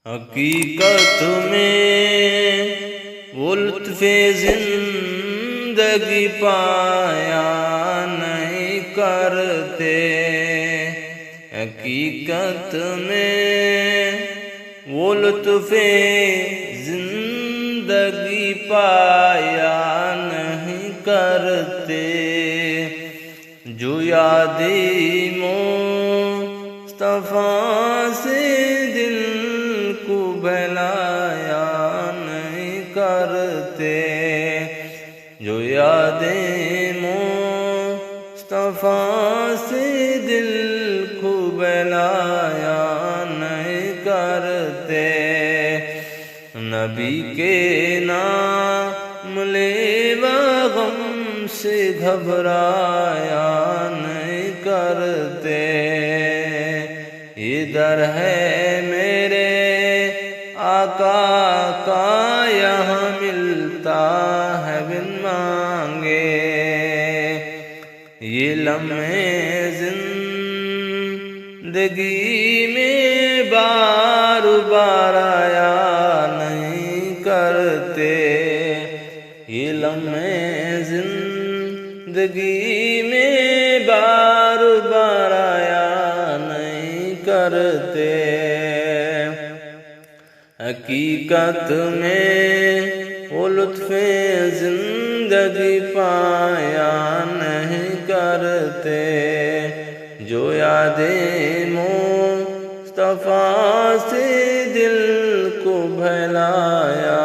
حقیقت میں وہ لطف زندگی پایا نہیں کرتے، حقیقت میں وہ لطف زندگی پایا نہیں کرتے، جو یاد مصطفیٰ سے دل کو بہلایا نہیں کرتے، جو یاد مصطفیٰ سے دل کو بہلایا نہیں کرتے، نبی کے نام لے غم سے گھبرایا نہیں کرتے، ادھر ہے میرے آقا کا یہاں ملتا ہے بن مانگے، یہ لمحے زندگی میں بار بار آیا نہیں کرتے، یہ لمحے زندگی میں بار بار آیا نہیں کرتے، حقیقت میں وہ لطف زندگی پایا نہیں کرتے، جو یاد مصطفیٰ سے دل کو بہلایا